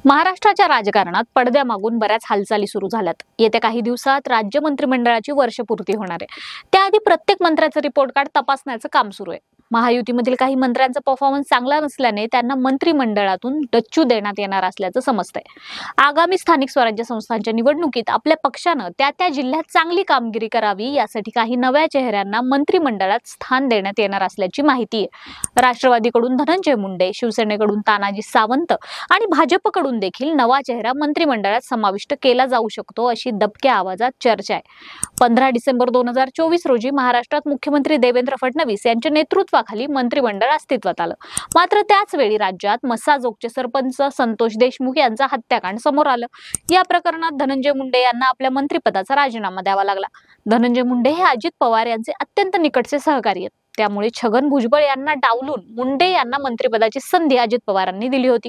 महाराष्ट्राच्या राजकारणात पडद्यामागून बऱ्याच हालचाली सुरू झाल्यात। येत्या काही दिवसात राज्य मंत्रिमंडळाची वर्षपूर्ती होणार आहे। त्याआधी प्रत्येक मंत्र्याचं रिपोर्ट कार्ड तपासण्याचं काम सुरू आहे। महायुतीमधील काही मंत्र्यांचा परफॉर्मन्स चांगला नसल्याने त्यांना मंत्रिमंडळातून डच्चू देण्यात येणार असल्याचं समजतंय। आगामी स्थानिक स्वराज्य संस्थांच्या निवडणुकीत आपल्या पक्षानं त्या जिल्ह्यात चांगली कामगिरी करावी यासाठी काही नव्या चेहऱ्यांना मंत्रिमंडळात स्थान देण्यात येणार असल्याची माहिती आहे। राष्ट्रवादीकडून धनंजय मुंडे, शिवसेनेकडून तानाजी सावंत आणि भाजपकडून देखील नवा चेहरा मंत्रिमंडळात समाविष्ट केला जाऊ शकतो अशी दबक्या आवाजात चर्चा आहे। 15 डिसेंबर 2024 रोजी महाराष्ट्रात मुख्यमंत्री देवेंद्र फडणवीस यांच्या नेतृत्वाखाली मंत्रिमंडळ अस्तित्वात आलं। मात्र त्याच वेळी राज्यात मस्साजोगचे सरपंच संतोष देशमुख यांचा हत्याकांड समोर आलं। या प्रकरणात धनंजय मुंडे यांना आपल्या मंत्रिपदाचा राजीनामा द्यावा लागला। धनंजय मुंडे हे अजित पवार यांचे अत्यंत निकटचे सहकारी आहेत। त्यामुळे छगन भुजबळ यांना डावलून मुंडे यांना मंत्रिपदाची संधी अजित पवारांनी दिली होती।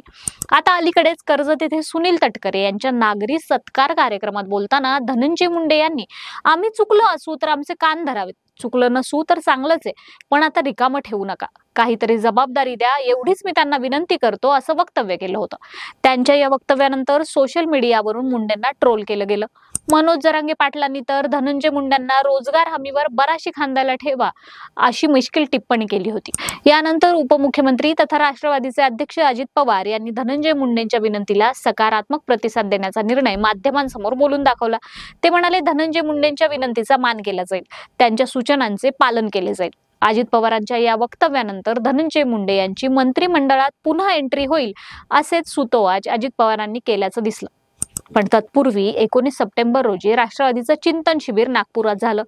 आता अलीकडेच कर्जत येथे सुनील तटकरे यांच्या नागरी सत्कार कार्यक्रमात बोलताना धनंजय मुंडे यांनी आम्ही चुकलो असू तर आमचे कान धरावेत, चुकलं नसू तर चांगलंच आहे, पण आता रिकामं ठेवू नका, काहीतरी जबाबदारी द्या एवढीच मी त्यांना विनंती करतो असं वक्तव्य केलं होतं। त्यांच्या या वक्तव्यानंतर सोशल मीडियावरून मुंडेंना ट्रोल केलं गेलं। मनोज जरांगे पाटलांनी तर धनंजय मुंडेंना रोजगार हमीवर बराशी खांद्याला ठेवा अशी मिश्किल टिप्पणी केली होती। यानंतर उपमुख्यमंत्री तथा राष्ट्रवादीचे अध्यक्ष अजित पवार यांनी धनंजय मुंडेंच्या विनंतीला सकारात्मक प्रतिसाद देण्याचा निर्णय माध्यमांसमोर बोलून दाखवला। ते म्हणाले, धनंजय मुंडेंच्या विनंतीचा मान केला जाईल, त्यांच्या सूचनांचे पालन केले जाईल। अजित पवारांच्या या वक्तव्यानंतर धनंजय मुंडे यांची मंत्रिमंडळात पुन्हा एंट्री होईल असेच सुतोवाच अजित पवारांनी केल्याचं दिसलं। पण तत्पूर्वी 19 सप्टेंबर रोजी राष्ट्रवादीचं चिंतन शिबिर नागपुरात झालं।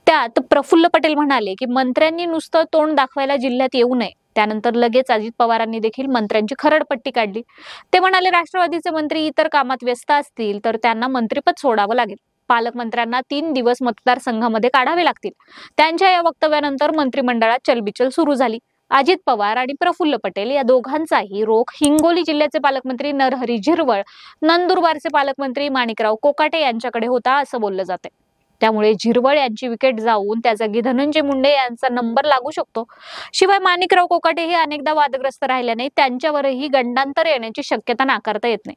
त्यात प्रफुल्ल पटेल म्हणाले की मंत्र्यांनी नुसतं तोंड दाखवायला जिल्ह्यात येऊ नये। त्यानंतर लगेच अजित पवारांनी देखील मंत्र्यांची खरडपट्टी काढली। ते म्हणाले, राष्ट्रवादीचे मंत्री इतर कामात व्यस्त असतील तर त्यांना मंत्रिपद सोडावं लागेल। पालकमंत्र्यांना 3 दिवस मतदारसंघामध्ये काढावे लागतील। त्यांच्या या वक्तव्यानंतर मंत्रिमंडळात चलबिचल सुरू झाली। अजित पवार आणि प्रफुल्ल पटेल या दोघांचाही रोख हिंगोली जिल्ह्याचे पालकमंत्री नरहरी झिरवळ, नंदुरबारचे पालकमंत्री माणिकराव कोकाटे यांच्याकडे होता असं बोललं जाते। त्यामुळे झिरवळ यांची विकेट जाऊन त्या जागी धनंजय मुंडे यांचा नंबर लागू शकतो। शिवाय माणिकराव कोकाटे हे अनेकदा वादग्रस्त राहिल्याने त्यांच्यावरही गंडांतर येण्याची शक्यता नाकारता येत नाही।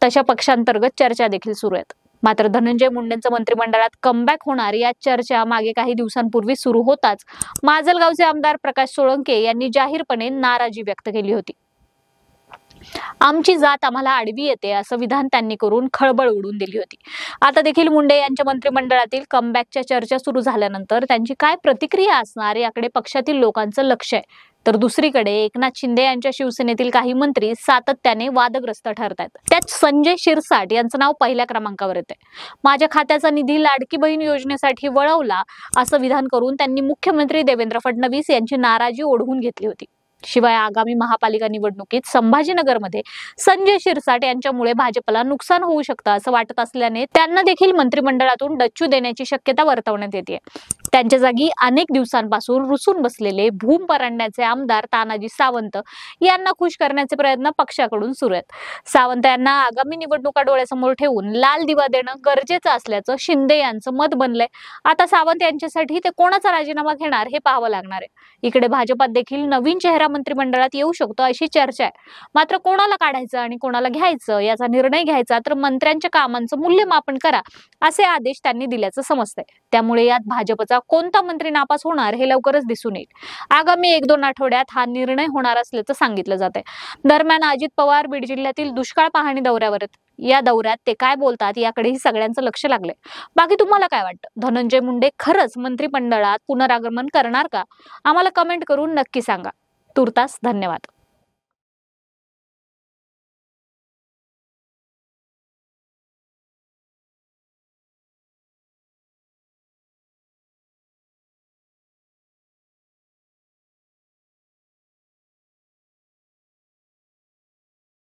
तशा पक्षांतर्गत चर्चा देखील सुरू आहेत। मात्र धनंजय मुंडेंचं मंत्रिमंडळात कमबॅक होणार या चर्चा मागे काही दिवसांपूर्वी सुरू होताच माजलगावचे आमदार प्रकाश सोळंके यांनी जाहीरपणे नाराजी व्यक्त केली होती। आमची जात आम्हाला आडवी येते असं विधान त्यांनी करून खळबळ उडून दिली होती। आता देखील मुंडे यांच्या मंत्रिमंडळातील कमबॅकच्या चर्चा सुरू झाल्यानंतर त्यांची काय प्रतिक्रिया असणार याकडे पक्षातील लोकांचं लक्ष आहे। तर दुसरीकडे एकनाथ शिंदे यांच्या शिवसेनेतील काही मंत्री सातत्याने वादग्रस्त ठरत आहेत। त्यात संजय शिरसाट यांचं नाव पहिल्या क्रमांकावर येते। माझ्या खात्याचा निधी लाडकी बहीण योजनेसाठी वळवला असं विधान करून त्यांनी मुख्यमंत्री देवेंद्र फडणवीस यांची नाराजी ओढवून घेतली होती। शिवाय आगामी महापालिका निवडणुकीत संभाजीनगरमध्ये संजय शिरसाट यांच्यामुळे भाजपला नुकसान होऊ शकतं असं वाटत असल्याने त्यांना देखील मंत्रिमंडळातून डच्चू देण्याची शक्यता वर्तवण्यात येते। त्यांच्या जागी अनेक दिवसांपासून रुसून बसलेले भूम परंड्याचे आमदार तानाजी सावंत यांना खुश करण्याचे प्रयत्न पक्षाकडून सुरू आहेत। सावंत यांना आगामी निवडणुका डोळ्यासमोर ठेवून लाल दिवा देणं गरजेचं असल्याचं शिंदे यांचं मत बनलंय। आता सावंत यांच्यासाठी ते कोणाचा राजीनामा घेणार हे पाहावं लागणार आहे। इकडे भाजपात देखील नवीन चेहरा मंत्रिमंडळात येऊ शकतो अशी चर्चा आहे। मात्र कोणाला काढायचं आणि कोणाला घ्यायचं याचा निर्णय घ्यायचा तर मंत्र्यांच्या कामांचं मूल्यमापन करा असे आदेश त्यांनी दिल्याचं समजतंय। त्यामुळे यात भाजपचा कोणता मंत्री नापास होणार हे लवकरच दिसून येईल। आगामी 1-2 आठवड्यात हा निर्णय होणार असल्याचं सांगितलं जातंय। दरम्यान अजित पवार बीड जिल्ह्यातील दुष्काळ पाहणी दौऱ्यावर आहेत। या दौऱ्यात ते काय बोलतात याकडेही सगळ्यांचं लक्ष लागलंय। बाकी तुम्हाला काय वाटतं, धनंजय मुंडे खरंच मंत्रिमंडळात पुनरागमन करणार का? आम्हाला कमेंट करून नक्की सांगा। तुर्तास धन्यवाद।